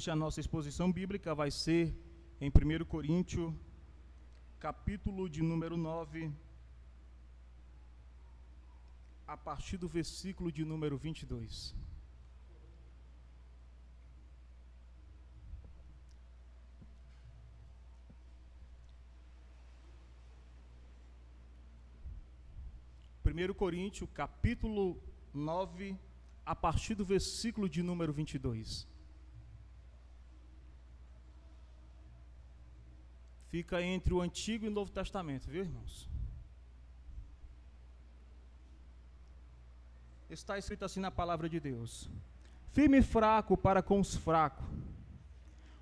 Hoje a nossa exposição bíblica vai ser em 1 Coríntios, capítulo de número 9, a partir do versículo de número 22. Primeiro Coríntios, capítulo 9, a partir do versículo de número 22. Fica entre o Antigo e o Novo Testamento, viu, irmãos? Está escrito assim na palavra de Deus: Fiz-me fraco para com os fracos,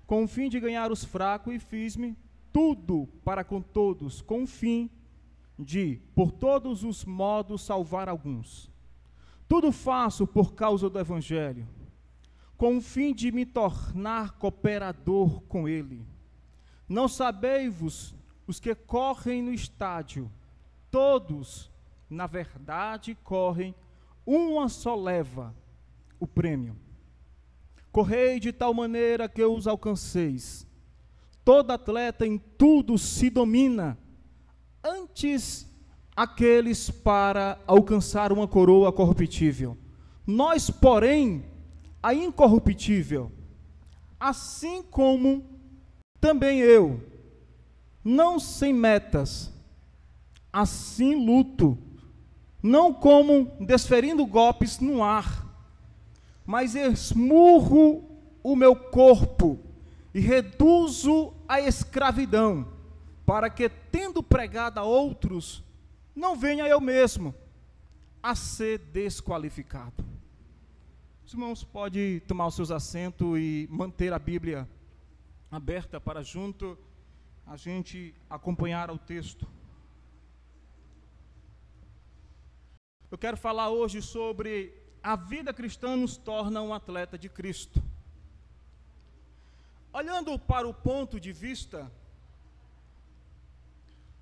com o fim de ganhar os fracos, e fiz-me tudo para com todos, com o fim de, por todos os modos, salvar alguns. Tudo faço por causa do Evangelho, com o fim de me tornar cooperador com ele. Não sabeis-vos os que correm no estádio, todos, na verdade, correm, uma só leva o prêmio. Correi de tal maneira que os alcanceis. Todo atleta em tudo se domina, antes aqueles para alcançar uma coroa corruptível. Nós, porém, a incorruptível. Assim como também eu, não sem metas, assim luto, não como desferindo golpes no ar, mas esmurro o meu corpo e reduzo a escravidão, para que, tendo pregado a outros, não venha eu mesmo a ser desqualificado. Os irmãos podem tomar os seus assentos e manter a Bíblia aberta para junto a gente acompanhar o texto. Eu quero falar hoje sobre a vida cristã nos torna um atleta de Cristo. Olhando para o ponto de vista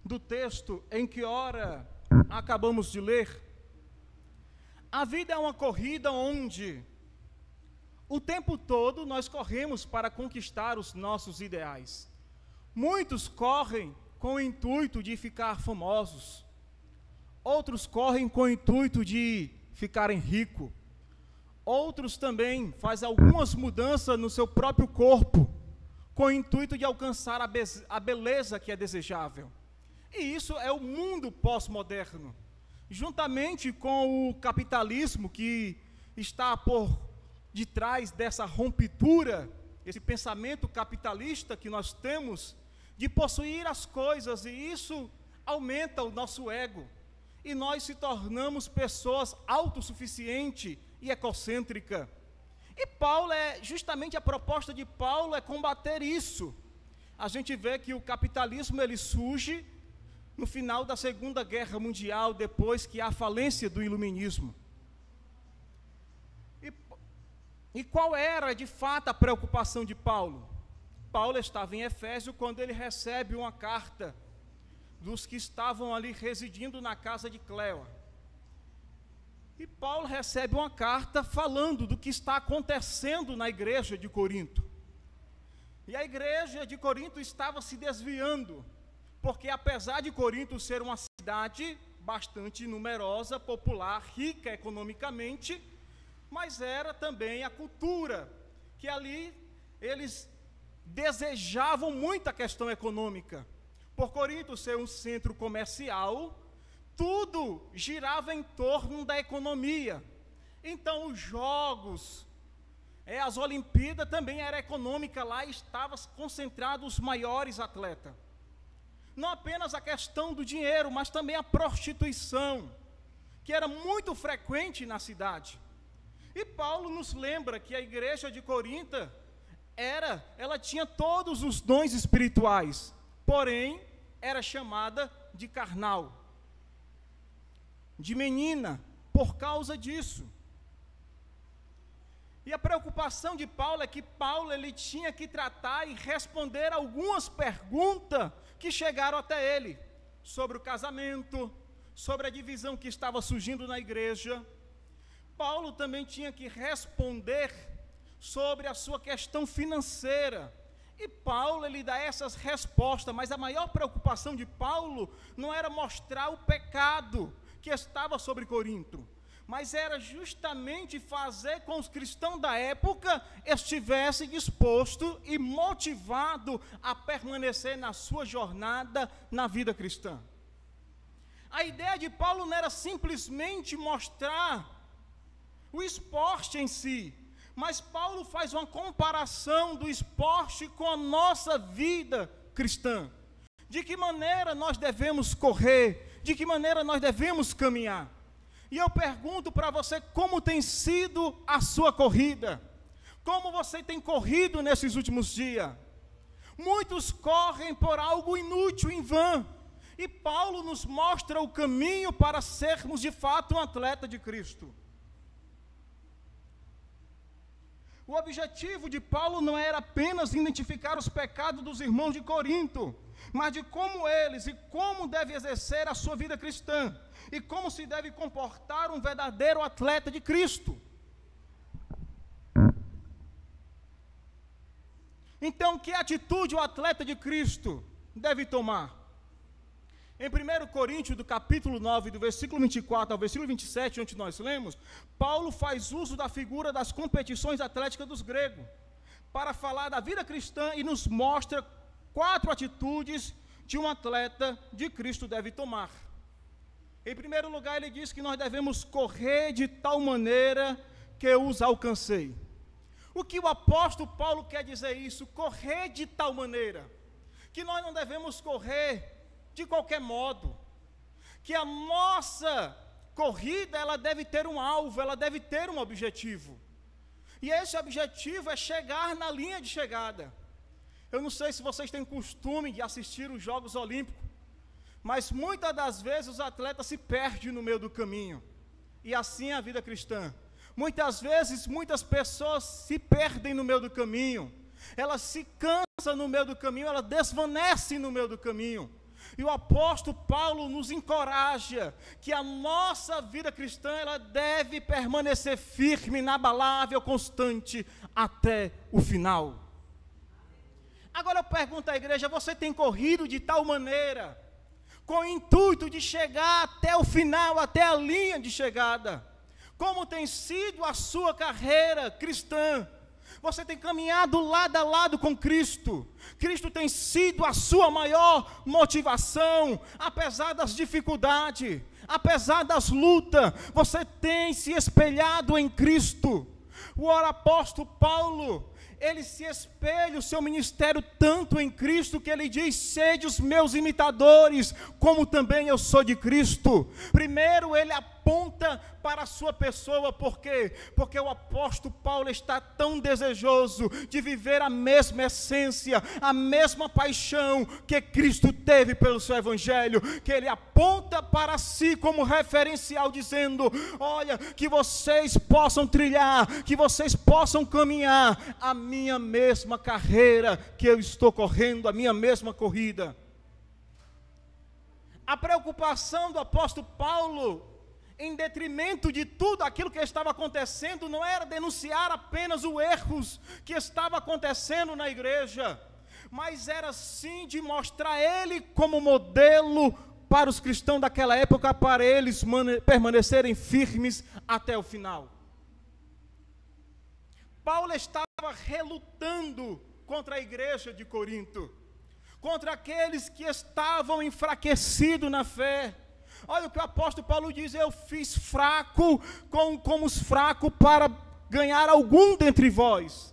do texto em que ora acabamos de ler, a vida é uma corrida onde o tempo todo nós corremos para conquistar os nossos ideais. Muitos correm com o intuito de ficar famosos, outros correm com o intuito de ficarem ricos, outros também fazem algumas mudanças no seu próprio corpo, com o intuito de alcançar a beleza que é desejável. E isso é o mundo pós-moderno, juntamente com o capitalismo que está por detrás dessa rompitura, esse pensamento capitalista que nós temos de possuir as coisas, e isso aumenta o nosso ego, e nós se tornamos pessoas autossuficientes e egocêntricas. E justamente a proposta de Paulo é combater isso. A gente vê que o capitalismo ele surge no final da Segunda Guerra Mundial, depois que há a falência do iluminismo. E qual era, de fato, a preocupação de Paulo? Paulo estava em Efésio quando ele recebe uma carta dos que estavam ali residindo na casa de Cléua. E Paulo recebe uma carta falando do que está acontecendo na igreja de Corinto. E a igreja de Corinto estava se desviando, porque apesar de Corinto ser uma cidade bastante numerosa, popular, rica economicamente, mas era também a cultura, que ali eles desejavam muito a questão econômica. Por Corinto ser um centro comercial, tudo girava em torno da economia. Então os jogos, as Olimpíadas também era econômica, lá estavam concentrados os maiores atletas. Não apenas a questão do dinheiro, mas também a prostituição, que era muito frequente na cidade. E Paulo nos lembra que a igreja de Corinto ela tinha todos os dons espirituais, porém era chamada de carnal, de menina, por causa disso. E a preocupação de Paulo é que Paulo ele tinha que tratar e responder algumas perguntas que chegaram até ele, sobre o casamento, sobre a divisão que estava surgindo na igreja. Paulo também tinha que responder sobre a sua questão financeira. E Paulo, ele dá essas respostas, mas a maior preocupação de Paulo não era mostrar o pecado que estava sobre Corinto, mas era justamente fazer com que os cristãos da época estivessem dispostos e motivados a permanecer na sua jornada na vida cristã. A ideia de Paulo não era simplesmente mostrar o esporte em si, mas Paulo faz uma comparação do esporte com a nossa vida cristã. De que maneira nós devemos correr, de que maneira nós devemos caminhar. E eu pergunto para você, como tem sido a sua corrida? Como você tem corrido nesses últimos dias? Muitos correm por algo inútil, em vão. E Paulo nos mostra o caminho para sermos de fato um atleta de Cristo. O objetivo de Paulo não era apenas identificar os pecados dos irmãos de Corinto, mas de como eles e como deve exercer a sua vida cristã, e como se deve comportar um verdadeiro atleta de Cristo. Então, que atitude o atleta de Cristo deve tomar? Em 1 Coríntios, do capítulo 9, do versículo 24 ao versículo 27, onde nós lemos, Paulo faz uso da figura das competições atléticas dos gregos, para falar da vida cristã e nos mostra 4 atitudes que um atleta de Cristo deve tomar. Em primeiro lugar, ele diz que nós devemos correr de tal maneira que eu os alcancei. O que o apóstolo Paulo quer dizer isso? Correr de tal maneira, que nós não devemos correr de qualquer modo, que a nossa corrida, ela deve ter um alvo, ela deve ter um objetivo, e esse objetivo é chegar na linha de chegada. Eu não sei se vocês têm costume de assistir os Jogos Olímpicos, mas muitas das vezes os atletas se perdem no meio do caminho, e assim é a vida cristã. Muitas vezes, muitas pessoas se perdem no meio do caminho, elas se cansam no meio do caminho, elas desvanecem no meio do caminho. E o apóstolo Paulo nos encoraja que a nossa vida cristã, ela deve permanecer firme, inabalável, constante, até o final. Agora eu pergunto à igreja, você tem corrido de tal maneira, com o intuito de chegar até o final, até a linha de chegada? Como tem sido a sua carreira cristã? Você tem caminhado lado a lado com Cristo? Cristo tem sido a sua maior motivação, apesar das dificuldades, apesar das lutas, você tem se espelhado em Cristo. O apóstolo Paulo, ele se espelha o seu ministério tanto em Cristo, que ele diz: sede os meus imitadores, como também eu sou de Cristo. Primeiro ele aponta para a sua pessoa. Por quê? Porque o apóstolo Paulo está tão desejoso de viver a mesma essência, a mesma paixão que Cristo teve pelo seu evangelho, que ele aponta para si como referencial, dizendo: olha, que vocês possam trilhar, que vocês possam caminhar a minha mesma carreira que eu estou correndo, a minha mesma corrida. A preocupação do apóstolo Paulo, em detrimento de tudo aquilo que estava acontecendo, não era denunciar apenas os erros que estava acontecendo na igreja, mas era sim de mostrar ele como modelo para os cristãos daquela época, para eles permanecerem firmes até o final. Paulo estava relutando contra a igreja de Corinto, contra aqueles que estavam enfraquecidos na fé. Olha o que o apóstolo Paulo diz: eu fiz fraco como os fracos para ganhar algum dentre vós.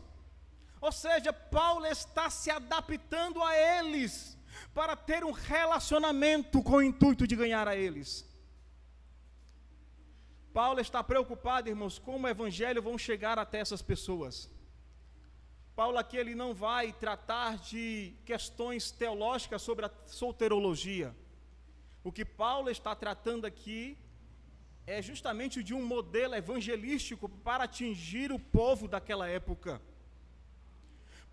Ou seja, Paulo está se adaptando a eles, para ter um relacionamento com o intuito de ganhar a eles. Paulo está preocupado, irmãos, como o evangelho vão chegar até essas pessoas. Paulo aqui, ele não vai tratar de questões teológicas sobre a soterologia. O que Paulo está tratando aqui é justamente de um modelo evangelístico para atingir o povo daquela época.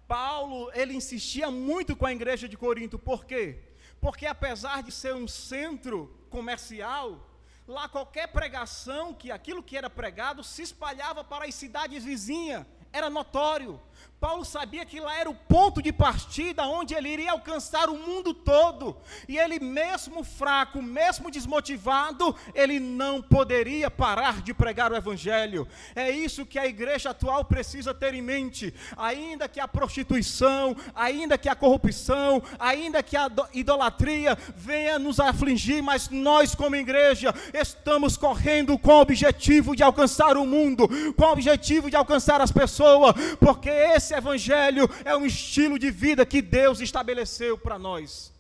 Paulo, ele insistia muito com a igreja de Corinto. Por quê? Porque apesar de ser um centro comercial, lá qualquer pregação, que aquilo que era pregado se espalhava para as cidades vizinhas. era notório. Paulo sabia que lá era o ponto de partida onde ele iria alcançar o mundo todo. E ele, mesmo fraco, mesmo desmotivado, ele não poderia parar de pregar o evangelho. É isso que a igreja atual precisa ter em mente. Ainda que a prostituição, ainda que a corrupção, ainda que a idolatria venha nos afligir, mas nós como igreja estamos correndo com o objetivo de alcançar o mundo, com o objetivo de alcançar as pessoas, porque esse evangelho é um estilo de vida que Deus estabeleceu para nós.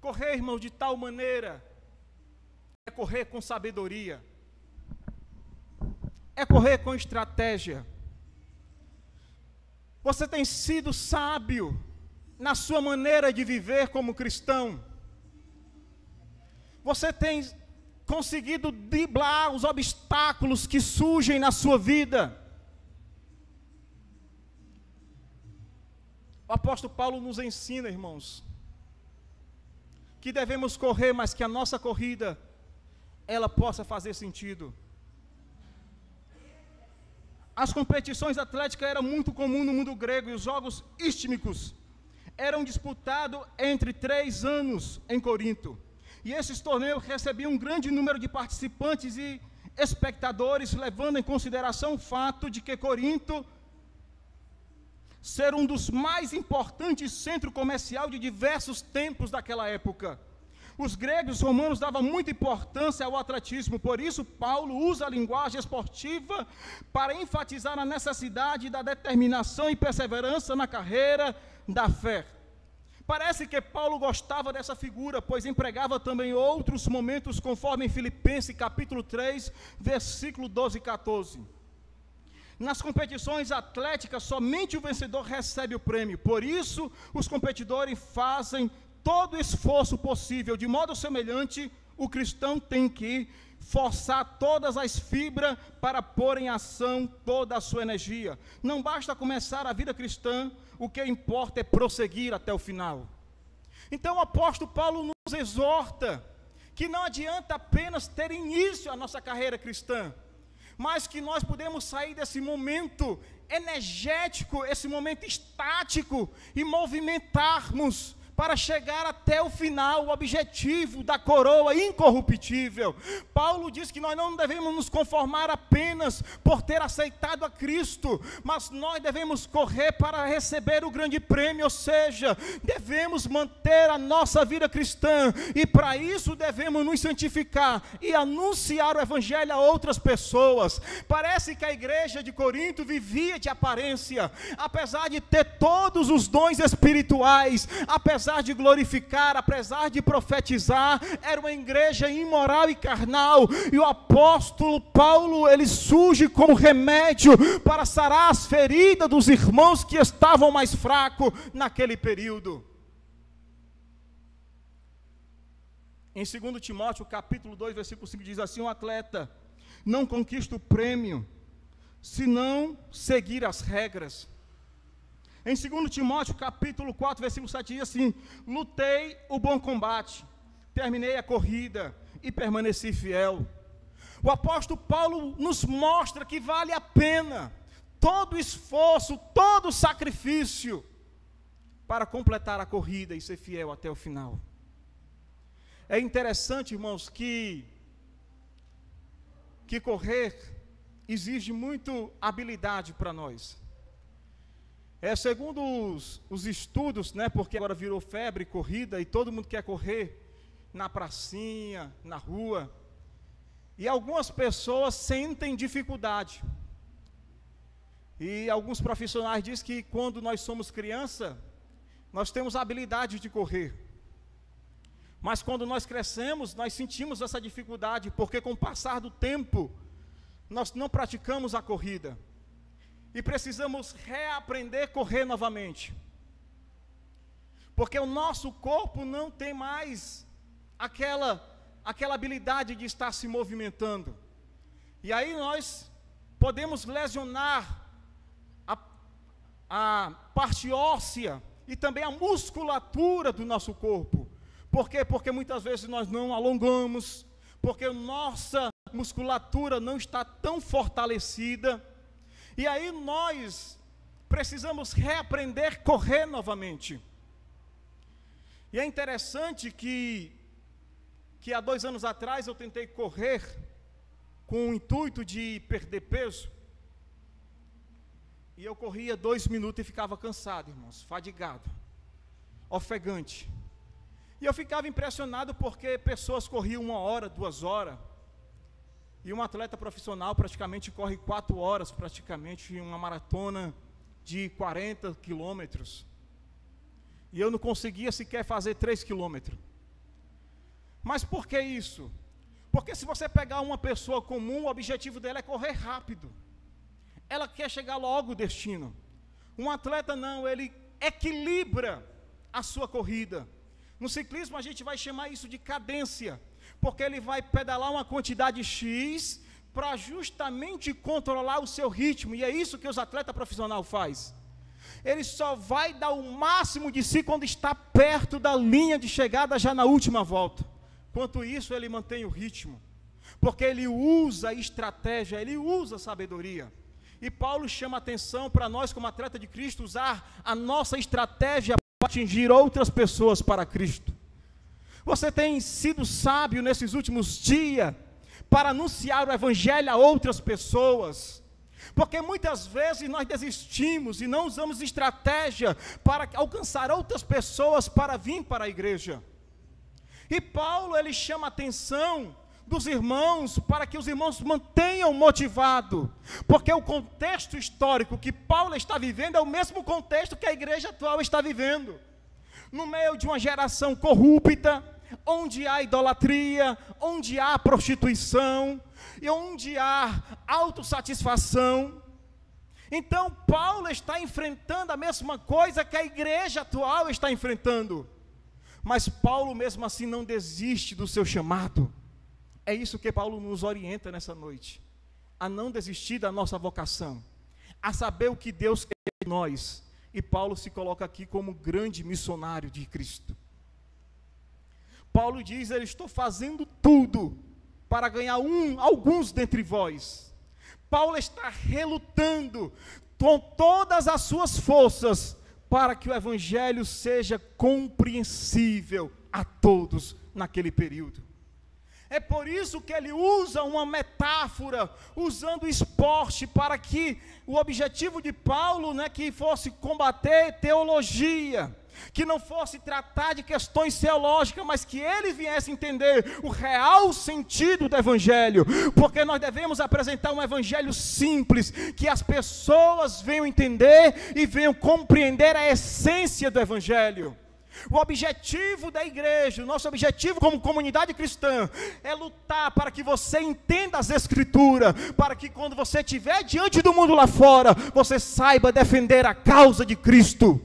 Correr, irmãos, de tal maneira é correr com sabedoria, é correr com estratégia. Você tem sido sábio na sua maneira de viver como cristão? Você tem conseguido driblar os obstáculos que surgem na sua vida? O apóstolo Paulo nos ensina, irmãos, que devemos correr, mas que a nossa corrida, ela possa fazer sentido. As competições atléticas eram muito comuns no mundo grego, e os jogos istmicos eram disputados entre 3 anos em Corinto. E esses torneios recebiam um grande número de participantes e espectadores, levando em consideração o fato de que Corinto ser um dos mais importantes centros comerciais de diversos tempos daquela época. Os gregos e os romanos davam muita importância ao atletismo, por isso Paulo usa a linguagem esportiva para enfatizar a necessidade da determinação e perseverança na carreira da fé. Parece que Paulo gostava dessa figura, pois empregava também outros momentos, conforme em Filipenses capítulo 3, versículo 12 e 14. Nas competições atléticas, somente o vencedor recebe o prêmio, por isso os competidores fazem todo o esforço possível. De modo semelhante, o cristão tem que forçar todas as fibras para pôr em ação toda a sua energia. Não basta começar a vida cristã, o que importa é prosseguir até o final. Então o apóstolo Paulo nos exorta que não adianta apenas ter início a nossa carreira cristã, mas que nós podemos sair desse momento energético, esse momento estático, e movimentarmos para chegar até o final, o objetivo da coroa incorruptível. Paulo diz que nós não devemos nos conformar apenas por ter aceitado a Cristo, mas nós devemos correr para receber o grande prêmio, ou seja, devemos manter a nossa vida cristã, e para isso devemos nos santificar e anunciar o evangelho a outras pessoas. Parece que a igreja de Corinto vivia de aparência, apesar de ter todos os dons espirituais, apesar de glorificar, apesar de profetizar, era uma igreja imoral e carnal, e o apóstolo Paulo, ele surge como remédio para sarar as feridas dos irmãos que estavam mais fracos naquele período. Em 2 Timóteo capítulo 2, versículo 5 diz assim: um atleta não conquista o prêmio se não seguir as regras. Em 2 Timóteo capítulo 4, versículo 7 diz assim: lutei o bom combate, terminei a corrida e permaneci fiel. O apóstolo Paulo nos mostra que vale a pena todo esforço, todo sacrifício para completar a corrida e ser fiel até o final. É interessante, irmãos, que correr exige muito habilidade para nós. Segundo os estudos, porque agora virou febre, corrida, e todo mundo quer correr na pracinha, na rua, e algumas pessoas sentem dificuldade. E alguns profissionais dizem que quando nós somos criança, nós temos a habilidade de correr. Mas quando nós crescemos, nós sentimos essa dificuldade, porque com o passar do tempo, nós não praticamos a corrida. E precisamos reaprender a correr novamente. Porque o nosso corpo não tem mais aquela habilidade de estar se movimentando. E aí nós podemos lesionar a parte óssea e também a musculatura do nosso corpo. Por quê? Porque muitas vezes nós não alongamos, porque nossa musculatura não está tão fortalecida, e aí nós precisamos reaprender a correr novamente. E é interessante que há 2 anos atrás eu tentei correr com o intuito de perder peso, e eu corria 2 minutos e ficava cansado, irmãos, fadigado, ofegante. E eu ficava impressionado porque pessoas corriam 1 hora, 2 horas, e um atleta profissional praticamente corre 4 horas, praticamente, em uma maratona de 40 quilômetros. E eu não conseguia sequer fazer 3 quilômetros. Mas por que isso? Porque se você pegar uma pessoa comum, o objetivo dela é correr rápido. Ela quer chegar logo ao destino. Um atleta não, ele equilibra a sua corrida. No ciclismo a gente vai chamar isso de cadência, porque ele vai pedalar uma quantidade X para justamente controlar o seu ritmo, e é isso que os atletas profissionais fazem. Ele só vai dar o máximo de si quando está perto da linha de chegada, já na última volta. Quanto isso, ele mantém o ritmo, porque ele usa estratégia, ele usa sabedoria. E Paulo chama a atenção para nós, como atleta de Cristo, usar a nossa estratégia para atingir outras pessoas para Cristo. Você tem sido sábio nesses últimos dias para anunciar o Evangelho a outras pessoas, porque muitas vezes nós desistimos e não usamos estratégia para alcançar outras pessoas para vir para a igreja. E Paulo, ele chama a atenção dos irmãos, para que os irmãos mantenham motivados, porque o contexto histórico que Paulo está vivendo é o mesmo contexto que a igreja atual está vivendo, no meio de uma geração corrupta, onde há idolatria, onde há prostituição, e onde há autossatisfação. Então Paulo está enfrentando a mesma coisa que a igreja atual está enfrentando, mas Paulo mesmo assim não desiste do seu chamado. É isso que Paulo nos orienta nessa noite, a não desistir da nossa vocação, a saber o que Deus quer de nós. E Paulo se coloca aqui como grande missionário de Cristo. Paulo diz: eu estou fazendo tudo para ganhar alguns dentre vós. Paulo está relutando com todas as suas forças para que o evangelho seja compreensível a todos naquele período. É por isso que ele usa uma metáfora, usando esporte, para que o objetivo de Paulo, que fosse combater teologia, que não fosse tratar de questões teológicas, mas que ele viesse entender o real sentido do evangelho, porque nós devemos apresentar um evangelho simples, que as pessoas venham entender e venham compreender a essência do evangelho. O objetivo da igreja, o nosso objetivo como comunidade cristã, é lutar para que você entenda as escrituras, para que quando você estiver diante do mundo lá fora, você saiba defender a causa de Cristo.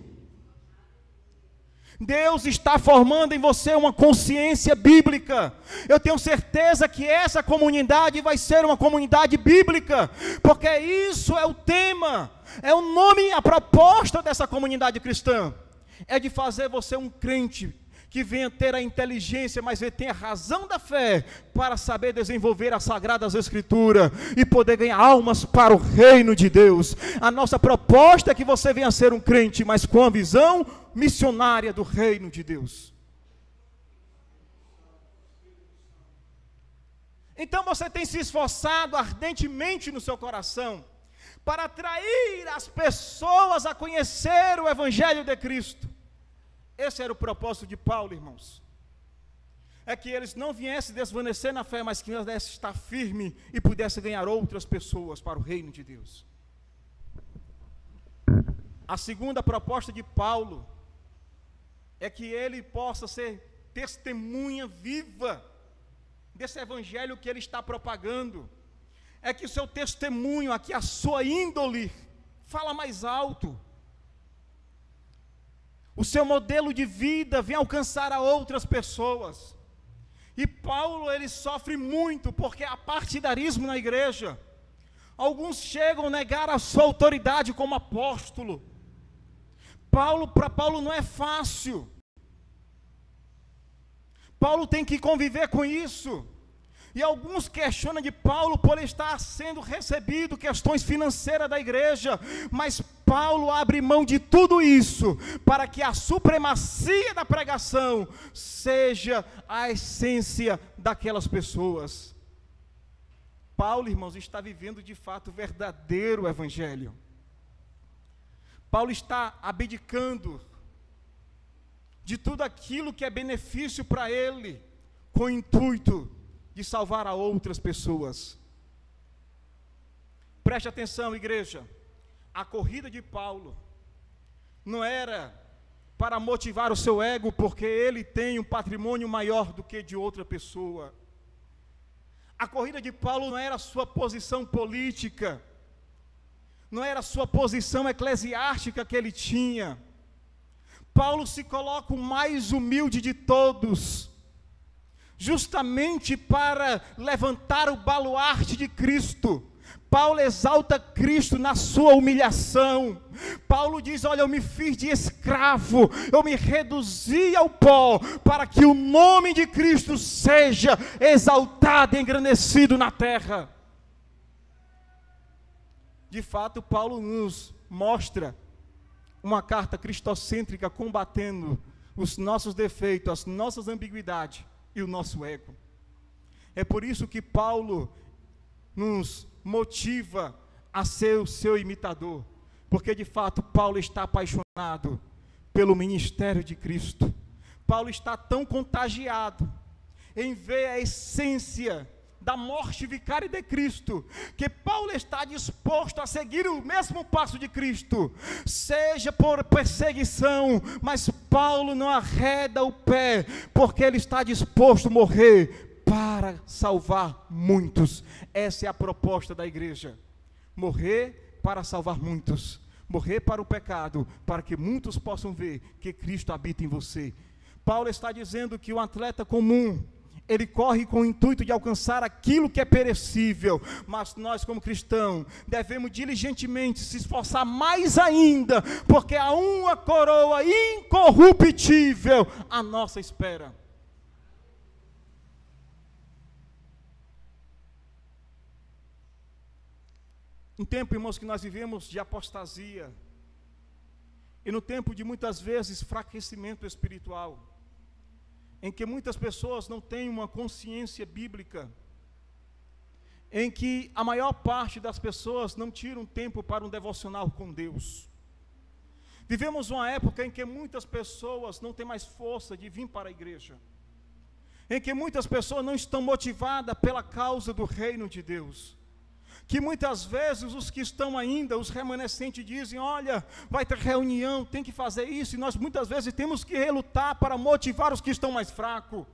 Deus está formando em você uma consciência bíblica. Eu tenho certeza que essa comunidade vai ser uma comunidade bíblica, porque isso é o tema, é o nome, a proposta dessa comunidade cristã. É de fazer você um crente que venha ter a inteligência, mas tenha a razão da fé para saber desenvolver as sagradas escrituras e poder ganhar almas para o reino de Deus. A nossa proposta é que você venha ser um crente, mas com a visão missionária do reino de Deus. Então você tem se esforçado ardentemente no seu coração para atrair as pessoas a conhecer o evangelho de Cristo. Esse era o propósito de Paulo, irmãos. É que eles não viessem desvanecer na fé, mas que eles pudessem estar firmes e pudessem ganhar outras pessoas para o reino de Deus. A segunda proposta de Paulo é que ele possa ser testemunha viva desse evangelho que ele está propagando. É que o seu testemunho, aqui a sua índole, fala mais alto. O seu modelo de vida vem alcançar a outras pessoas. E Paulo, ele sofre muito, porque há partidarismo na igreja. Alguns chegam a negar a sua autoridade como apóstolo. Para Paulo não é fácil. Paulo tem que conviver com isso. E alguns questionam de Paulo por estar sendo recebido questões financeiras da igreja, mas Paulo abre mão de tudo isso, para que a supremacia da pregação seja a essência daquelas pessoas. Paulo, irmãos, está vivendo de fato o verdadeiro evangelho. Paulo está abdicando de tudo aquilo que é benefício para ele, com o intuito de salvar a outras pessoas. Preste atenção, igreja. A corrida de Paulo não era para motivar o seu ego, porque ele tem um patrimônio maior do que de outra pessoa. A corrida de Paulo não era a sua posição política, não era a sua posição eclesiástica que ele tinha. Paulo se coloca o mais humilde de todos, justamente para levantar o baluarte de Cristo. Paulo exalta Cristo na sua humilhação. Paulo diz: olha, eu me fiz de escravo, eu me reduzi ao pó, para que o nome de Cristo seja exaltado e engrandecido na terra. De fato, Paulo nos mostra uma carta cristocêntrica, combatendo os nossos defeitos, as nossas ambiguidades e o nosso ego. É por isso que Paulo nos motiva a ser o seu imitador, porque de fato Paulo está apaixonado pelo ministério de Cristo. Paulo está tão contagiado em ver a essência da morte vicária de Cristo, que Paulo está disposto a seguir o mesmo passo de Cristo, seja por perseguição, mas Paulo não arreda o pé, porque ele está disposto a morrer para salvar muitos. Essa é a proposta da igreja: morrer para salvar muitos, morrer para o pecado, para que muitos possam ver que Cristo habita em você. Paulo está dizendo que o atleta comum, ele corre com o intuito de alcançar aquilo que é perecível, mas nós como cristãos devemos diligentemente se esforçar mais ainda, porque há uma coroa incorruptível à nossa espera. Um tempo, irmãos, que nós vivemos de apostasia, e no tempo de muitas vezes enfraquecimento espiritual, em que muitas pessoas não têm uma consciência bíblica, em que a maior parte das pessoas não tiram tempo para um devocional com Deus. Vivemos uma época em que muitas pessoas não têm mais força de vir para a igreja, em que muitas pessoas não estão motivadas pela causa do reino de Deus, que muitas vezes os que estão ainda, os remanescentes, dizem: olha, vai ter reunião, tem que fazer isso, e nós muitas vezes temos que relutar para motivar os que estão mais fracos.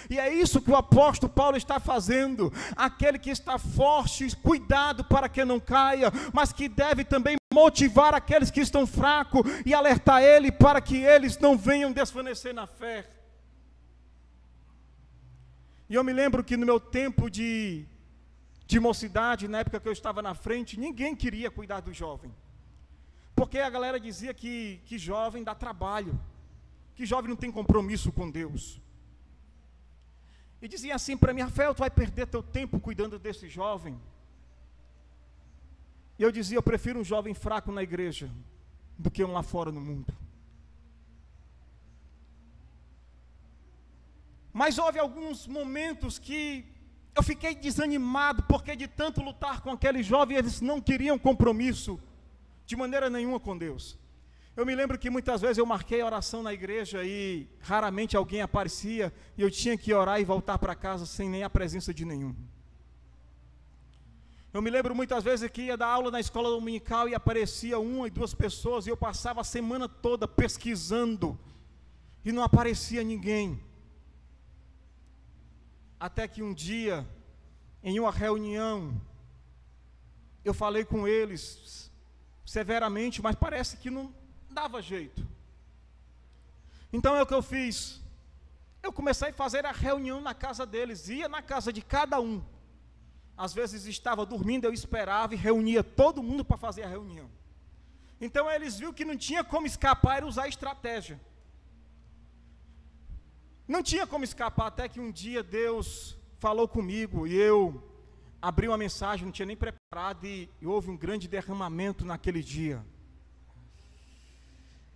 E é isso que o apóstolo Paulo está fazendo. Aquele que está forte, cuidado para que não caia, mas que deve também motivar aqueles que estão fracos e alertar ele para que eles não venham desvanecer na fé. E eu me lembro que no meu tempo de mocidade, na época que eu estava na frente, ninguém queria cuidar do jovem, porque a galera dizia que jovem dá trabalho, que jovem não tem compromisso com Deus, e dizia assim para mim: Rafael, tu vai perder teu tempo cuidando desse jovem. E eu dizia: eu prefiro um jovem fraco na igreja do que um lá fora no mundo. Mas houve alguns momentos que eu fiquei desanimado, porque de tanto lutar com aquele jovem, eles não queriam compromisso de maneira nenhuma com Deus. Eu me lembro que muitas vezes eu marquei a oração na igreja e raramente alguém aparecia, e eu tinha que orar e voltar para casa sem nem a presença de nenhum. Eu me lembro muitas vezes que ia dar aula na escola dominical e aparecia uma e duas pessoas, e eu passava a semana toda pesquisando e não aparecia ninguém. Até que um dia, em uma reunião, eu falei com eles severamente, mas parece que não dava jeito. Então é o que eu fiz. Eu comecei a fazer a reunião na casa deles, ia na casa de cada um. Às vezes estava dormindo, eu esperava e reunia todo mundo para fazer a reunião. Então eles viram que não tinha como escapar, era usar estratégia. Não tinha como escapar, até que um dia Deus falou comigo e eu abri uma mensagem, não tinha nem preparado, e houve um grande derramamento naquele dia.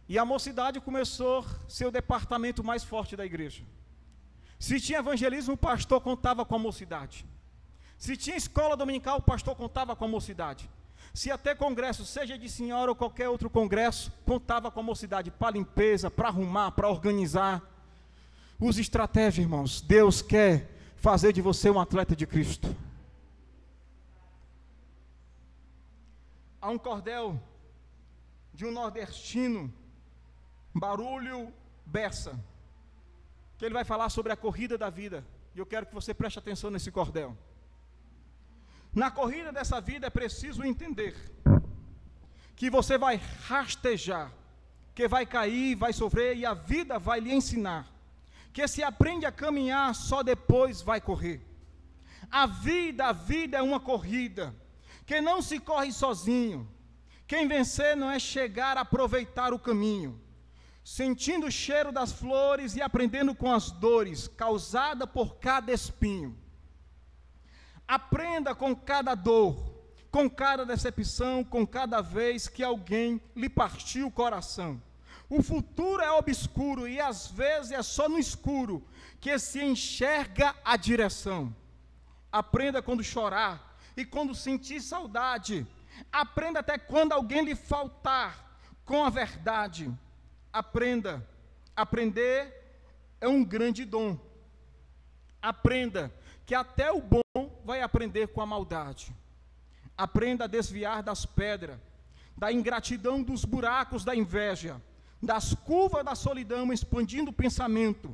E a mocidade começou a ser o departamento mais forte da igreja. Se tinha evangelismo, o pastor contava com a mocidade. Se tinha escola dominical, o pastor contava com a mocidade. Se até congresso, seja de senhora ou qualquer outro congresso, contava com a mocidade para limpeza, para arrumar, para organizar. Use estratégia, irmãos. Deus quer fazer de você um atleta de Cristo. Há um cordel de um nordestino, Barulho Bessa, que ele vai falar sobre a corrida da vida, e eu quero que você preste atenção nesse cordel. Na corrida dessa vida é preciso entender que você vai rastejar, que vai cair, vai sofrer, e a vida vai lhe ensinar que se aprende a caminhar, só depois vai correr. A vida é uma corrida, que não se corre sozinho. Quem vencer não é chegar a aproveitar o caminho, sentindo o cheiro das flores e aprendendo com as dores causadas por cada espinho. Aprenda com cada dor, com cada decepção, com cada vez que alguém lhe partiu o coração. O futuro é obscuro e às vezes é só no escuro que se enxerga a direção. Aprenda quando chorar e quando sentir saudade. Aprenda até quando alguém lhe faltar com a verdade. Aprenda. Aprender é um grande dom. Aprenda que até o bom vai aprender com a maldade. Aprenda a desviar das pedras, da ingratidão, dos buracos da inveja, das curvas da solidão, expandindo o pensamento,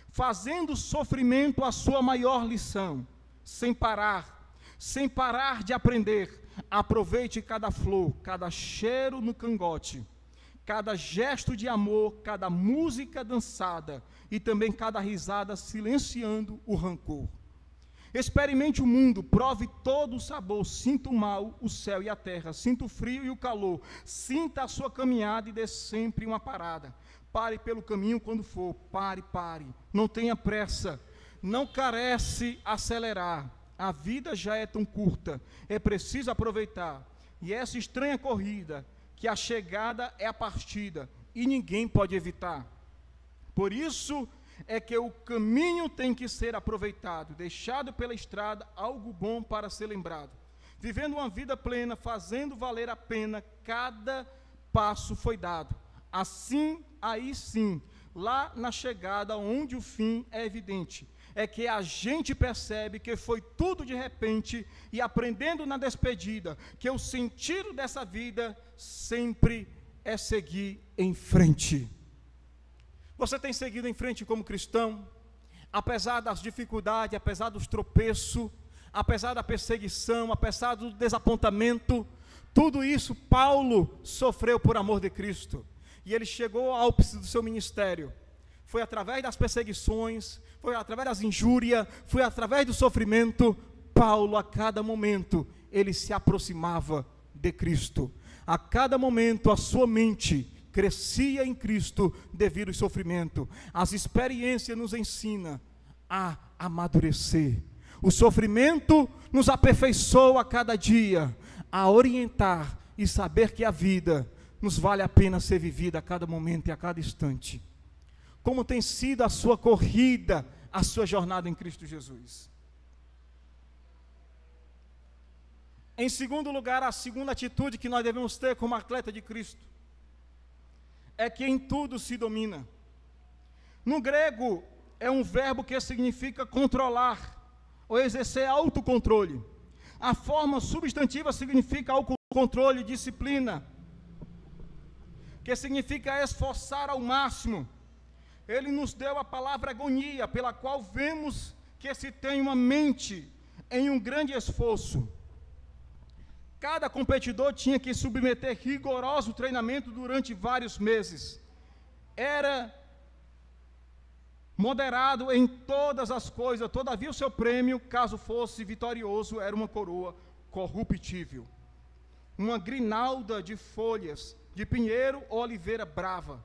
fazendo o sofrimento a sua maior lição, sem parar de aprender. Aproveite cada flor, cada cheiro no cangote, cada gesto de amor, cada música dançada e também cada risada silenciando o rancor. Experimente o mundo, prove todo o sabor, sinta o mal, o céu e a terra, sinta o frio e o calor, sinta a sua caminhada e dê sempre uma parada. Pare pelo caminho quando for, pare, não tenha pressa, não carece acelerar. A vida já é tão curta, é preciso aproveitar. E essa estranha corrida, que a chegada é a partida, e ninguém pode evitar. Por isso é que o caminho tem que ser aproveitado, deixado pela estrada algo bom para ser lembrado. Vivendo uma vida plena, fazendo valer a pena, cada passo foi dado. Assim, aí sim, lá na chegada, onde o fim é evidente, é que a gente percebe que foi tudo de repente, e aprendendo na despedida, que o sentido dessa vida sempre é seguir em frente. Você tem seguido em frente como cristão, apesar das dificuldades, apesar dos tropeços, apesar da perseguição, apesar do desapontamento, tudo isso Paulo sofreu por amor de Cristo, e ele chegou ao ápice do seu ministério. Foi através das perseguições, foi através das injúrias, foi através do sofrimento. Paulo, a cada momento, ele se aproximava de Cristo. A cada momento, a sua mente crescia em Cristo devido ao sofrimento. As experiências nos ensinam a amadurecer. O sofrimento nos aperfeiçoa a cada dia, a orientar e saber que a vida nos vale a pena ser vivida a cada momento e a cada instante. Como tem sido a sua corrida, a sua jornada em Cristo Jesus? Em segundo lugar, a segunda atitude que nós devemos ter como atleta de Cristo é que em tudo se domina. No grego, é um verbo que significa controlar, ou exercer autocontrole. A forma substantiva significa autocontrole, disciplina, que significa esforçar ao máximo. Ele nos deu a palavra agonia, pela qual vemos que se tem uma mente em um grande esforço. Cada competidor tinha que submeter rigoroso treinamento durante vários meses. Era moderado em todas as coisas, todavia o seu prêmio, caso fosse vitorioso, era uma coroa corruptível, uma grinalda de folhas de pinheiro ou oliveira brava.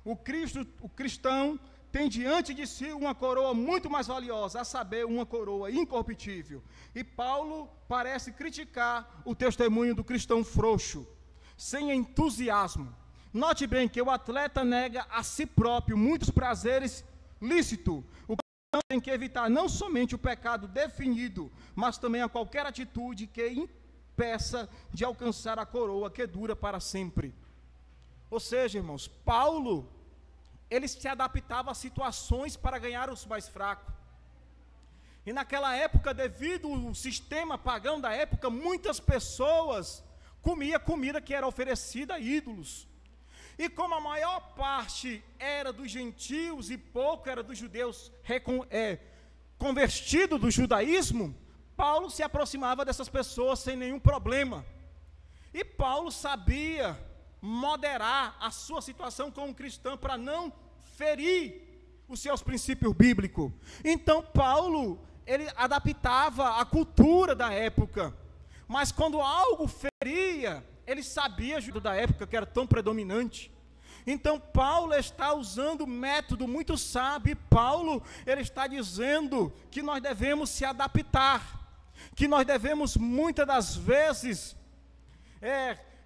O cristão tem diante de si uma coroa muito mais valiosa, a saber, uma coroa incorruptível. E Paulo parece criticar o testemunho do cristão frouxo, sem entusiasmo. Note bem que o atleta nega a si próprio muitos prazeres lícitos. O cristão tem que evitar não somente o pecado definido, mas também a qualquer atitude que impeça de alcançar a coroa que dura para sempre. Ou seja, irmãos, Paulo, ele se adaptava a situações para ganhar os mais fracos. E naquela época, devido ao sistema pagão da época, muitas pessoas comiam comida que era oferecida a ídolos. E como a maior parte era dos gentios e pouco era dos judeus convertidos do judaísmo, Paulo se aproximava dessas pessoas sem nenhum problema. E Paulo sabia moderar a sua situação como cristão para não ferir os seus princípios bíblicos. Então Paulo, ele adaptava a cultura da época, mas quando algo feria, ele sabia da época que era tão predominante. Então Paulo está usando um método muito sábio, e Paulo, ele está dizendo que nós devemos se adaptar, que nós devemos muitas das vezes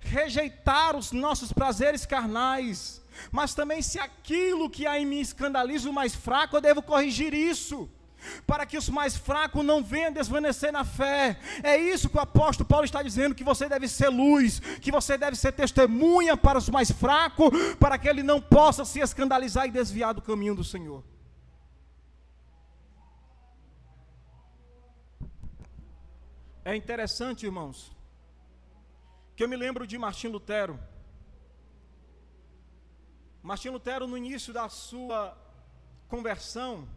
rejeitar os nossos prazeres carnais, mas também se aquilo que há em mim escandaliza o mais fraco, eu devo corrigir isso, para que os mais fracos não venham desvanecer na fé. É isso que o apóstolo Paulo está dizendo, que você deve ser luz, que você deve ser testemunha para os mais fracos, para que ele não possa se escandalizar e desviar do caminho do Senhor. É interessante, irmãos, que eu me lembro de Martim Lutero. Martim Lutero, no início da sua conversão,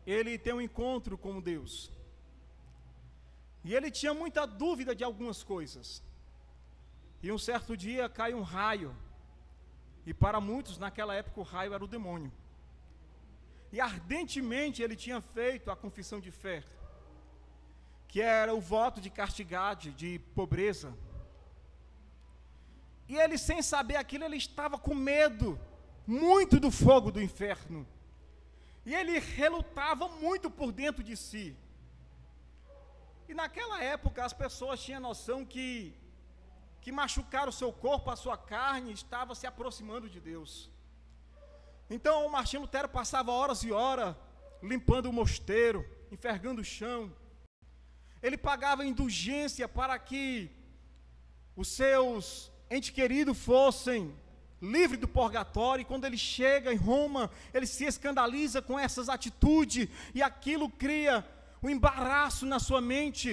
ele tem um encontro com Deus. E ele tinha muita dúvida de algumas coisas. E um certo dia cai um raio. E para muitos, naquela época, o raio era o demônio. E ardentemente ele tinha feito a confissão de fé, que era o voto de castidade, de pobreza. E ele, sem saber aquilo, ele estava com medo muito do fogo do inferno. E ele relutava muito por dentro de si. E naquela época as pessoas tinham noção que machucar o seu corpo, a sua carne, estava se aproximando de Deus. Então o Martim Lutero passava horas e horas limpando o mosteiro, enfergando o chão. Ele pagava indulgência para que os seus entes queridos fossem livres do purgatório. E quando ele chega em Roma, ele se escandaliza com essas atitudes, e aquilo cria um embaraço na sua mente.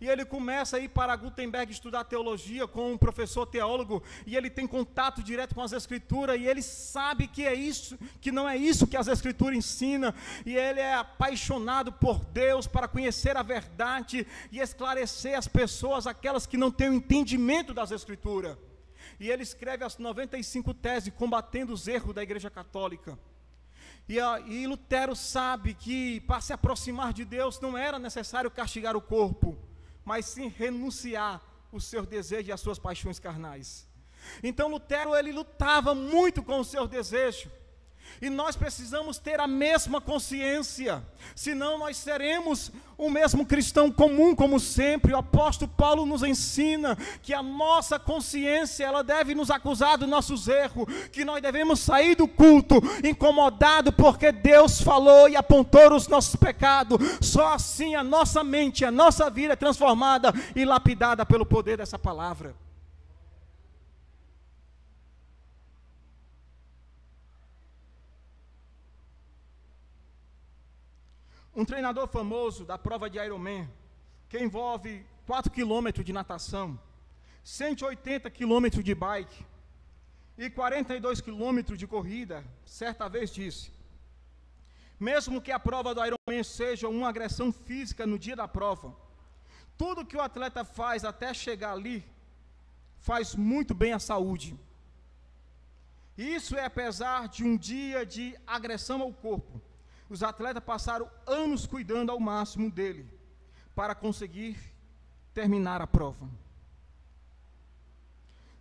E ele começa a ir para Gutenberg estudar teologia com um professor teólogo, e ele tem contato direto com as escrituras, e ele sabe que é isso, que não é isso que as escrituras ensinam, e ele é apaixonado por Deus para conhecer a verdade e esclarecer as pessoas, aquelas que não têm o entendimento das escrituras. E ele escreve as 95 teses combatendo os erros da Igreja Católica. E Lutero sabe que para se aproximar de Deus não era necessário castigar o corpo, mas sim renunciar os seus desejos e as suas paixões carnais. Então Lutero, ele lutava muito com os seus desejos. E nós precisamos ter a mesma consciência, senão nós seremos o mesmo cristão comum como sempre. O apóstolo Paulo nos ensina que a nossa consciência, ela deve nos acusar dos nossos erros, que nós devemos sair do culto incomodado porque Deus falou e apontou os nossos pecados. Só assim a nossa mente, a nossa vida é transformada e lapidada pelo poder dessa palavra. Um treinador famoso da prova de Ironman, que envolve 4 km de natação, 180 km de bike e 42 km de corrida, certa vez disse: mesmo que a prova do Ironman seja uma agressão física no dia da prova, tudo que o atleta faz até chegar ali, faz muito bem à saúde. Isso é apesar de um dia de agressão ao corpo. Os atletas passaram anos cuidando ao máximo dele, para conseguir terminar a prova.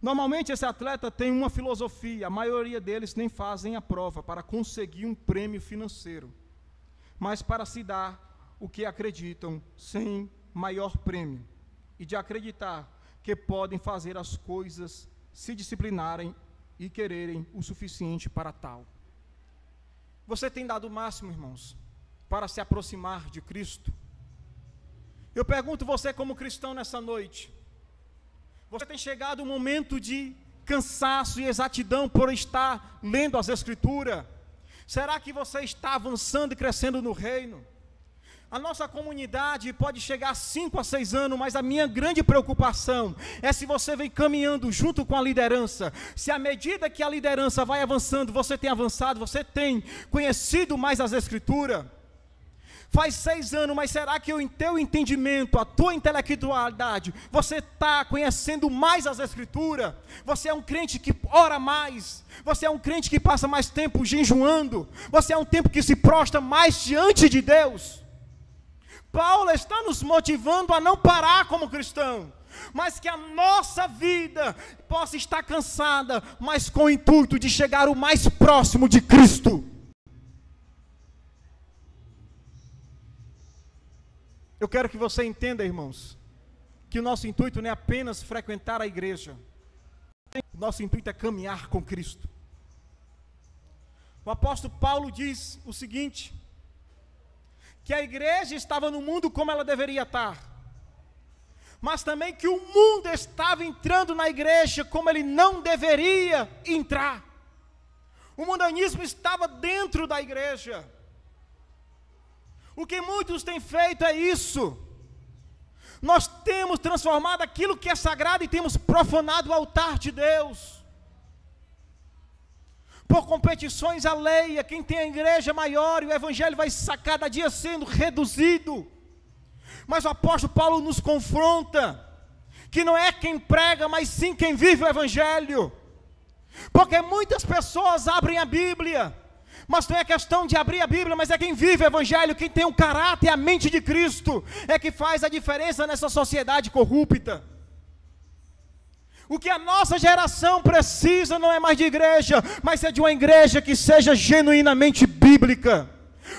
Normalmente esse atleta tem uma filosofia, a maioria deles nem fazem a prova para conseguir um prêmio financeiro, mas para se dar o que acreditam sem maior prêmio, e de acreditar que podem fazer as coisas, se disciplinarem e quererem o suficiente para tal. Você tem dado o máximo, irmãos, para se aproximar de Cristo? Eu pergunto você como cristão nessa noite, você tem chegado um momento de cansaço e exatidão por estar lendo as Escrituras? Será que você está avançando e crescendo no reino? A nossa comunidade pode chegar a 5 a 6 anos, mas a minha grande preocupação é se você vem caminhando junto com a liderança, se à medida que a liderança vai avançando, você tem avançado, você tem conhecido mais as Escrituras. Faz 6 anos, mas será que o teu entendimento, a tua intelectualidade, você está conhecendo mais as Escrituras? Você é um crente que ora mais, você é um crente que passa mais tempo jejuando, você é um tempo que se prostra mais diante de Deus? Paulo está nos motivando a não parar como cristão, mas que a nossa vida possa estar cansada, mas com o intuito de chegar o mais próximo de Cristo. Eu quero que você entenda, irmãos, que o nosso intuito não é apenas frequentar a igreja. O nosso intuito é caminhar com Cristo. O apóstolo Paulo diz o seguinte, que a igreja estava no mundo como ela deveria estar, mas também que o mundo estava entrando na igreja como ele não deveria entrar. O mundanismo estava dentro da igreja. O que muitos têm feito é isso. Nós temos transformado aquilo que é sagrado e temos profanado o altar de Deus. Por competições alheias, quem tem a igreja maior e o evangelho vai cada dia sendo reduzido. Mas o apóstolo Paulo nos confronta, que não é quem prega, mas sim quem vive o evangelho. Porque muitas pessoas abrem a Bíblia, mas não é questão de abrir a Bíblia, mas é quem vive o evangelho, quem tem o caráter e a mente de Cristo, é que faz a diferença nessa sociedade corrupta. O que a nossa geração precisa não é mais de igreja, mas é de uma igreja que seja genuinamente bíblica,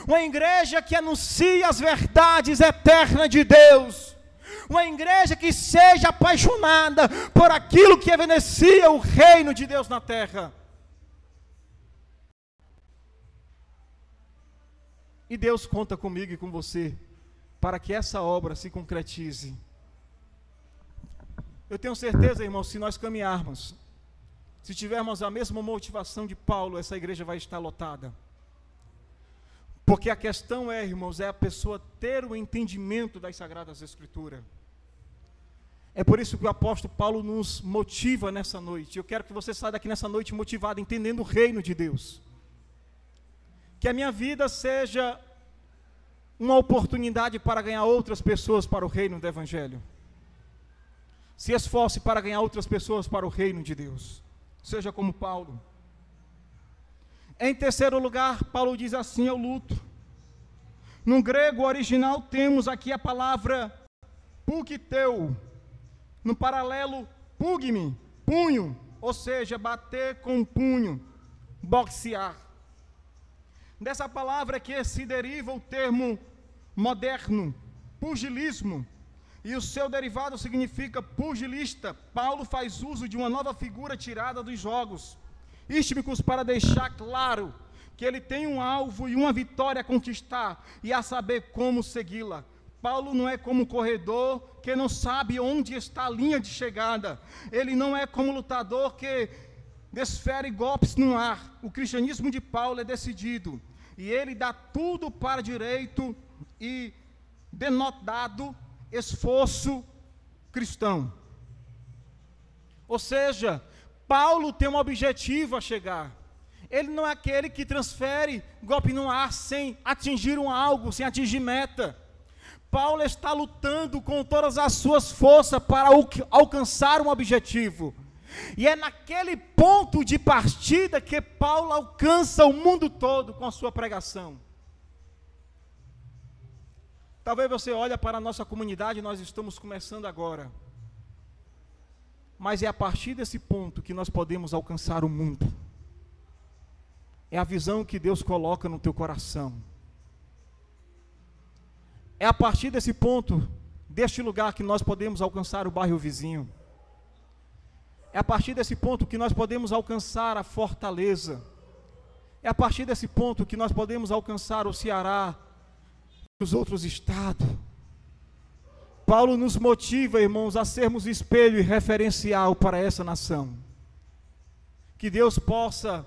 uma igreja que anuncie as verdades eternas de Deus, uma igreja que seja apaixonada por aquilo que evidencia o reino de Deus na terra. E Deus conta comigo e com você, para que essa obra se concretize. Eu tenho certeza, irmãos, se nós caminharmos, se tivermos a mesma motivação de Paulo, essa igreja vai estar lotada. Porque a questão é, irmãos, é a pessoa ter o entendimento das Sagradas Escrituras. É por isso que o apóstolo Paulo nos motiva nessa noite. Eu quero que você saia daqui nessa noite motivado, entendendo o reino de Deus. Que a minha vida seja uma oportunidade para ganhar outras pessoas para o reino do Evangelho. Se esforce para ganhar outras pessoas para o reino de Deus. Seja como Paulo. Em terceiro lugar, Paulo diz assim: eu luto. No grego original temos aqui a palavra pugteu. No paralelo, pugme, punho, ou seja, bater com punho, boxear. Dessa palavra que se deriva o termo moderno, pugilismo, e o seu derivado significa pugilista. Paulo faz uso de uma nova figura tirada dos jogos hípicos para deixar claro que ele tem um alvo e uma vitória a conquistar, e a saber como segui-la. Paulo não é como corredor que não sabe onde está a linha de chegada. Ele não é como lutador que desfere golpes no ar. O cristianismo de Paulo é decidido, e ele dá tudo para direito e denotado esforço cristão. Ou seja, Paulo tem um objetivo a chegar. Ele não é aquele que transfere golpe no ar sem atingir um algo, sem atingir meta. Paulo está lutando com todas as suas forças para alcançar um objetivo. E é naquele ponto de partida que Paulo alcança o mundo todo com a sua pregação. Talvez você olhe para a nossa comunidade, nós estamos começando agora. Mas é a partir desse ponto que nós podemos alcançar o mundo. É a visão que Deus coloca no teu coração. É a partir desse ponto, deste lugar, que nós podemos alcançar o bairro vizinho. É a partir desse ponto que nós podemos alcançar a Fortaleza. É a partir desse ponto que nós podemos alcançar o Ceará e os outros estados. Paulo nos motiva, irmãos, a sermos espelho e referencial para essa nação. Que Deus possa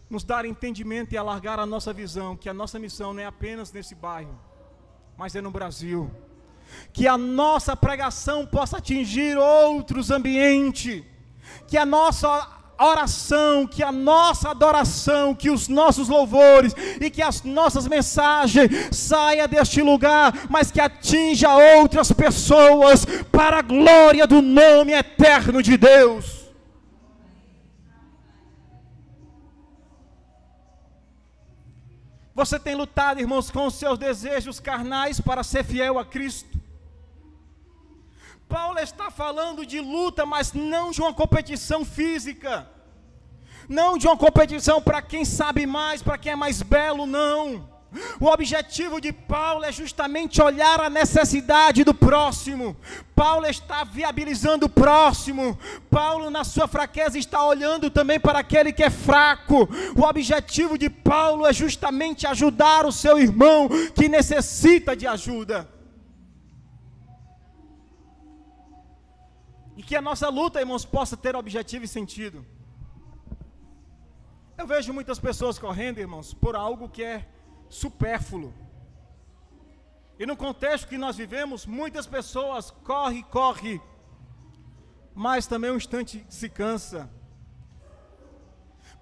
nos dar entendimento e alargar a nossa visão, que a nossa missão não é apenas nesse bairro, mas é no Brasil. Que a nossa pregação possa atingir outros ambientes, que a nossa oração, que a nossa adoração, que os nossos louvores e que as nossas mensagens saia deste lugar, mas que atinja outras pessoas para a glória do nome eterno de Deus. Você tem lutado, irmãos, com os seus desejos carnais para ser fiel a Cristo? Paulo está falando de luta, mas não de uma competição física, não de uma competição para quem sabe mais, para quem é mais belo, não. O objetivo de Paulo é justamente olhar a necessidade do próximo. Paulo está viabilizando o próximo. Paulo, na sua fraqueza, está olhando também para aquele que é fraco. O objetivo de Paulo é justamente ajudar o seu irmão que necessita de ajuda. E que a nossa luta, irmãos, possa ter objetivo e sentido. Eu vejo muitas pessoas correndo, irmãos, por algo que é supérfluo. E no contexto que nós vivemos, muitas pessoas correm, mas também um instante se cansa.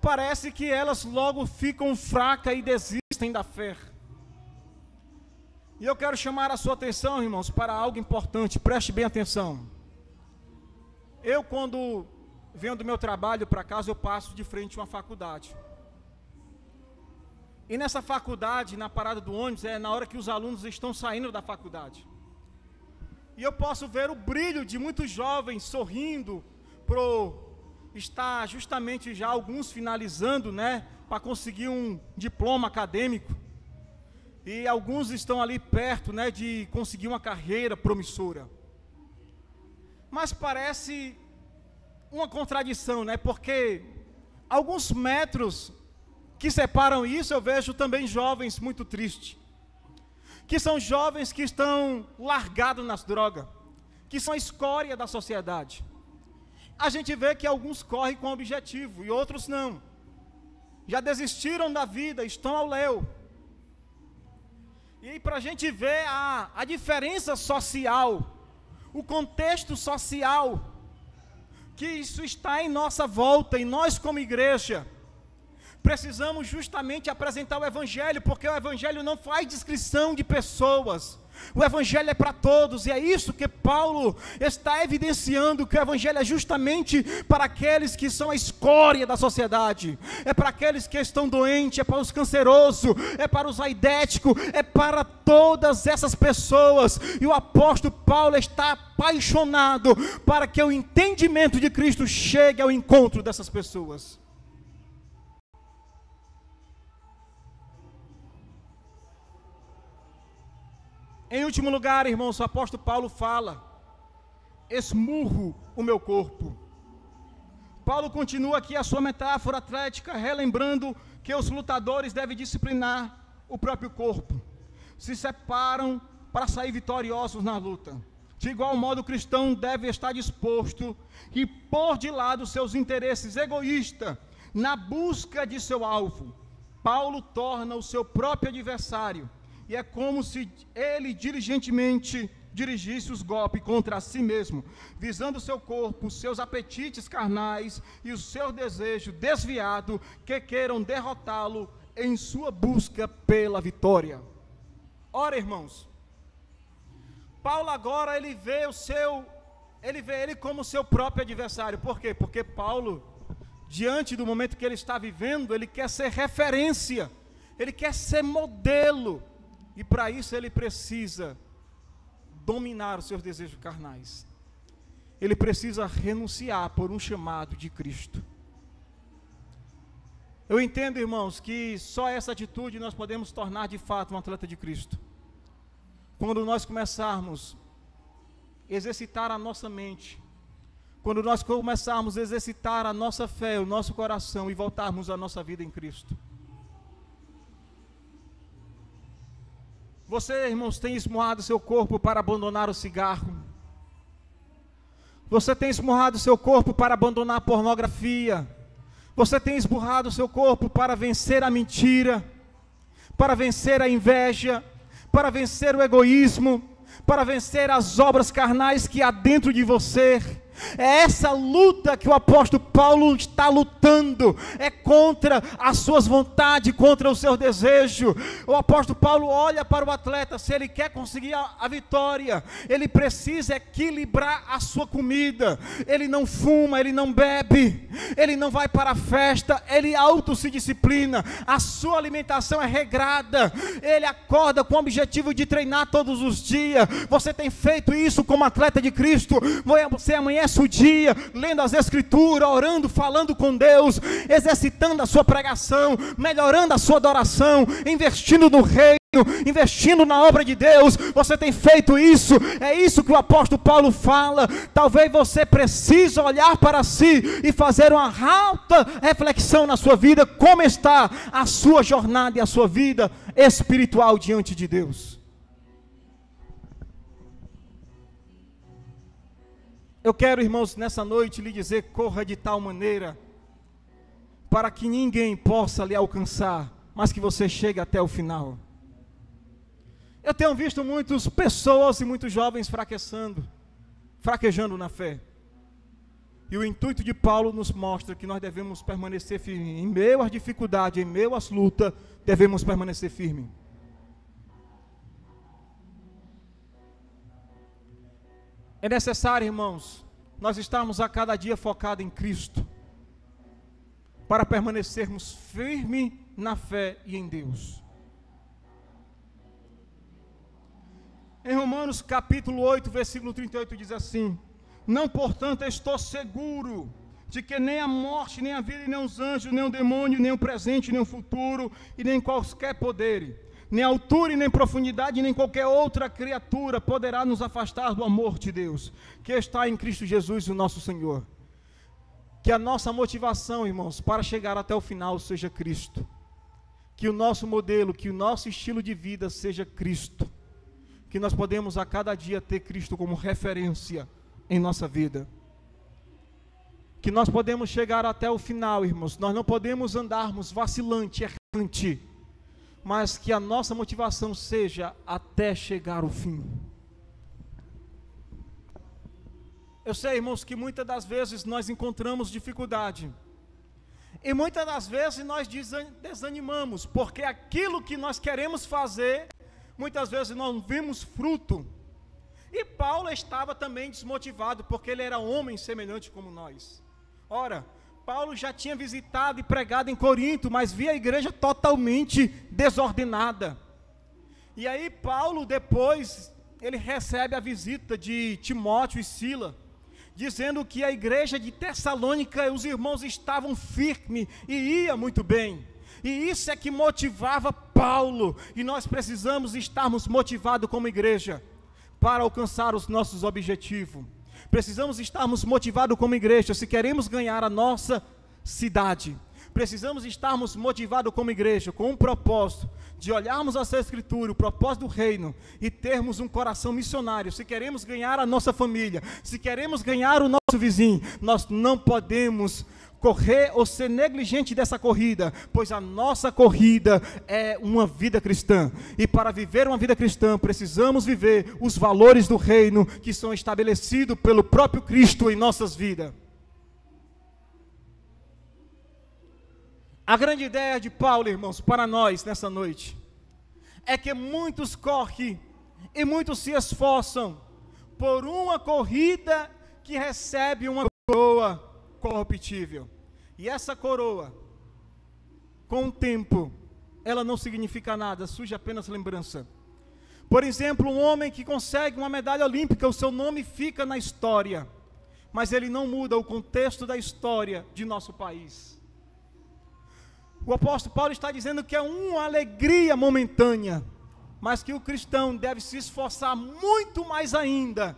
Parece que elas logo ficam fracas e desistem da fé. E eu quero chamar a sua atenção, irmãos, para algo importante. Preste bem atenção. Eu, quando venho do meu trabalho para casa, eu passo de frente a uma faculdade. E nessa faculdade, na parada do ônibus, é na hora que os alunos estão saindo da faculdade. E eu posso ver o brilho de muitos jovens sorrindo, está justamente já alguns finalizando, né, para conseguir um diploma acadêmico. E alguns estão ali perto, né, de conseguir uma carreira promissora. Mas parece uma contradição, né? Porque alguns metros que separam isso, eu vejo também jovens muito tristes. Que são jovens que estão largados nas drogas, que são a escória da sociedade. A gente vê que alguns correm com objetivo e outros não. Já desistiram da vida, estão ao léu. E para a gente ver a diferença social, o contexto social, que isso está em nossa volta, e nós como igreja, precisamos justamente apresentar o Evangelho, porque o Evangelho não faz distinção de pessoas, o Evangelho é para todos, e é isso que Paulo está evidenciando, que o Evangelho é justamente para aqueles que são a escória da sociedade, é para aqueles que estão doentes, é para os cancerosos, é para os aidéticos, é para todas essas pessoas, e o apóstolo Paulo está apaixonado para que o entendimento de Cristo chegue ao encontro dessas pessoas. Em último lugar, irmãos, o apóstolo Paulo fala: esmurro o meu corpo. Paulo continua aqui a sua metáfora atlética, relembrando que os lutadores devem disciplinar o próprio corpo. Se separam para sair vitoriosos na luta. De igual modo, o cristão deve estar disposto e pôr de lado seus interesses egoístas na busca de seu alvo. Paulo torna o seu próprio adversário. E é como se ele diligentemente dirigisse os golpes contra si mesmo, visando o seu corpo, os seus apetites carnais e os seus desejos desviados que queiram derrotá-lo em sua busca pela vitória. Ora, irmãos, Paulo agora ele vê ele como seu próprio adversário. Por quê? Porque Paulo, diante do momento que ele está vivendo, ele quer ser referência, ele quer ser modelo. E para isso ele precisa dominar os seus desejos carnais. ele precisa renunciar por um chamado de Cristo. Eu entendo, irmãos, que só essa atitude nós podemos tornar de fato um atleta de Cristo. Quando nós começarmos a exercitar a nossa mente, quando nós começarmos a exercitar a nossa fé, o nosso coração e voltarmos a nossa vida em Cristo. Você, irmãos, tem esmurrado seu corpo para abandonar o cigarro. Você tem esmurrado seu corpo para abandonar a pornografia. Você tem esmurrado seu corpo para vencer a mentira, para vencer a inveja, para vencer o egoísmo, para vencer as obras carnais que há dentro de você. É essa luta que o apóstolo Paulo está lutando, é contra as suas vontades, contra o seu desejo. O apóstolo Paulo olha para o atleta, se ele quer conseguir a vitória, ele precisa equilibrar a sua comida. Ele não fuma, ele não bebe, ele não vai para a festa, ele se disciplina, a sua alimentação é regrada, ele acorda com o objetivo de treinar todos os dias. Você tem feito isso como atleta de Cristo? Você amanhece o dia, lendo as escrituras, orando, falando com Deus, exercitando a sua pregação, melhorando a sua adoração, investindo no reino, investindo na obra de Deus. Você tem feito isso? É isso que o apóstolo Paulo fala. Talvez você precise olhar para si e fazer uma alta reflexão na sua vida, como está a sua jornada e a sua vida espiritual diante de Deus. Eu quero, irmãos, nessa noite lhe dizer, corra de tal maneira, para que ninguém possa lhe alcançar, mas que você chegue até o final. Eu tenho visto muitas pessoas e muitos jovens fraquejando na fé. E o intuito de Paulo nos mostra que nós devemos permanecer firmes. Em meio às dificuldades, em meio às lutas, devemos permanecer firmes. É necessário, irmãos, nós estarmos a cada dia focados em Cristo, para permanecermos firmes na fé e em Deus. Em Romanos capítulo 8, versículo 38 diz assim: não, portanto, estou seguro de que nem a morte, nem a vida, nem os anjos, nem o demônio, nem o presente, nem o futuro, e nem qualquer poder, nem altura e nem profundidade, nem qualquer outra criatura poderá nos afastar do amor de Deus, que está em Cristo Jesus, o nosso Senhor. Que a nossa motivação, irmãos, para chegar até o final seja Cristo. Que o nosso modelo, que o nosso estilo de vida seja Cristo. Que nós podemos a cada dia ter Cristo como referência em nossa vida. Que nós podemos chegar até o final, irmãos. Nós não podemos andarmos vacilante, errante, mas que a nossa motivação seja até chegar ao fim. Eu sei, irmãos, que muitas das vezes nós encontramos dificuldade, e muitas das vezes nós desanimamos, porque aquilo que nós queremos fazer, muitas vezes não vimos fruto. E Paulo estava também desmotivado, porque ele era homem semelhante como nós. Ora, Paulo já tinha visitado e pregado em Corinto, mas via a igreja totalmente desordenada. E aí Paulo depois, ele recebe a visita de Timóteo e Sila, dizendo que a igreja de Tessalônica, os irmãos estavam firmes e ia muito bem. E isso é que motivava Paulo, e nós precisamos estarmos motivados como igreja, para alcançar os nossos objetivos. Precisamos estarmos motivados como igreja, se queremos ganhar a nossa cidade. Precisamos estarmos motivados como igreja, com um propósito, de olharmos a Escritura, o propósito do reino, e termos um coração missionário. Se queremos ganhar a nossa família, se queremos ganhar o nosso vizinho, nós não podemos correr ou ser negligente dessa corrida, pois a nossa corrida é uma vida cristã, e para viver uma vida cristã, precisamos viver os valores do reino, que são estabelecidos pelo próprio Cristo em nossas vidas. A grande ideia de Paulo, irmãos, para nós nessa noite, é que muitos correm e muitos se esforçam por uma corrida que recebe uma coroa corruptível. E essa coroa, com o tempo, ela não significa nada, surge apenas lembrança. Por exemplo, um homem que consegue uma medalha olímpica, o seu nome fica na história. mas ele não muda o contexto da história de nosso país. O apóstolo Paulo está dizendo que é uma alegria momentânea, mas que o cristão deve se esforçar muito mais ainda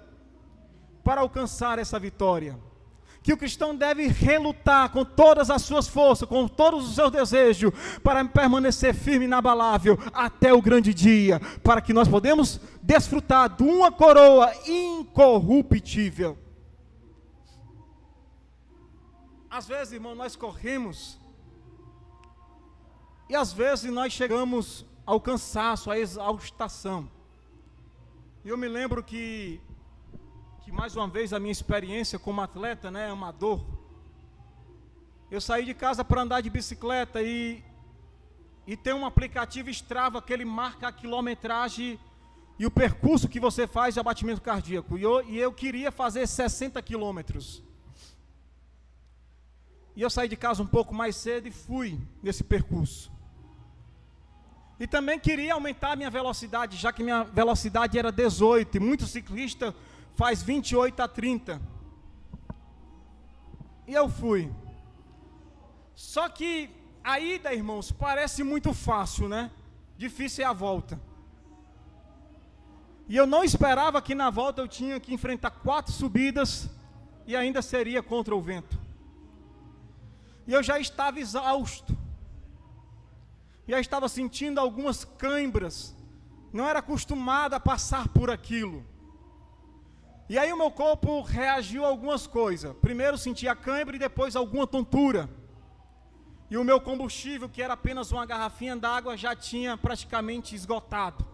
para alcançar essa vitória. Que o cristão deve relutar com todas as suas forças, com todos os seus desejos, para permanecer firme e inabalável até o grande dia, para que nós podemos desfrutar de uma coroa incorruptível. Às vezes, irmão, nós corremos, e às vezes nós chegamos ao cansaço, à exaustação. E eu me lembro que mais uma vez a minha experiência como atleta, né, amador, eu saí de casa para andar de bicicleta e tem um aplicativo Strava que ele marca a quilometragem e o percurso que você faz de abatimento cardíaco, e eu queria fazer 60 quilômetros, e eu saí de casa um pouco mais cedo e fui nesse percurso, e também queria aumentar a minha velocidade, já que minha velocidade era 18, e muitos ciclistas faz 28 a 30, e eu fui. Só que a ida, irmãos, parece muito fácil, né? Difícil é a volta. E eu não esperava que na volta eu tinha que enfrentar 4 subidas, e ainda seria contra o vento. E eu já estava exausto, já estava sentindo algumas cãibras, não era acostumado a passar por aquilo. E aí o meu corpo reagiu a algumas coisas. Primeiro senti a cãibra e depois alguma tontura. E o meu combustível, que era apenas uma garrafinha d'água, já tinha praticamente esgotado.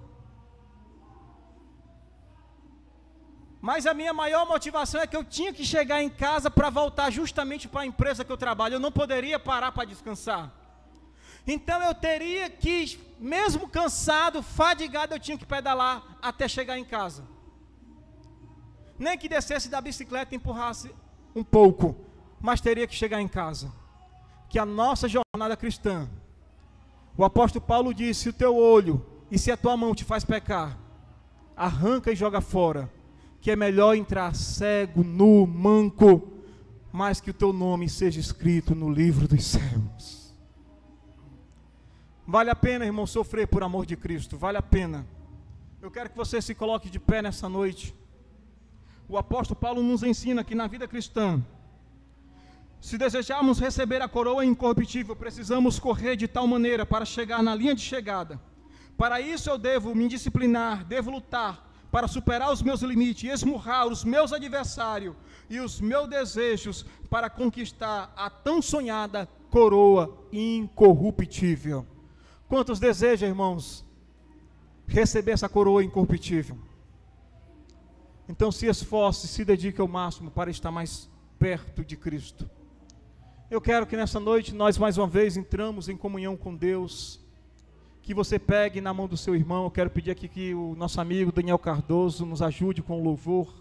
Mas a minha maior motivação é que eu tinha que chegar em casa para voltar justamente para a empresa que eu trabalho. Eu não poderia parar para descansar. Então eu teria que, mesmo cansado, fadigado, eu tinha que pedalar até chegar em casa. Nem que descesse da bicicleta e empurrasse um pouco, mas teria que chegar em casa. Que a nossa jornada cristã, o apóstolo Paulo disse: se o teu olho e se a tua mão te faz pecar, arranca e joga fora, que é melhor entrar cego, nu, manco, mas que o teu nome seja escrito no livro dos céus. Vale a pena, irmão, sofrer por amor de Cristo, vale a pena. Eu quero que você se coloque de pé nessa noite. O apóstolo Paulo nos ensina que na vida cristã, se desejarmos receber a coroa incorruptível, precisamos correr de tal maneira para chegar na linha de chegada. Para isso eu devo me disciplinar, devo lutar para superar os meus limites, esmurrar os meus adversários e os meus desejos para conquistar a tão sonhada coroa incorruptível. Quantos desejam, irmãos, receber essa coroa incorruptível? Então se esforce, se dedique ao máximo para estar mais perto de Cristo. Eu quero que nessa noite nós mais uma vez entramos em comunhão com Deus, que você pegue na mão do seu irmão. Eu quero pedir aqui que o nosso amigo Daniel Cardoso nos ajude com o louvor.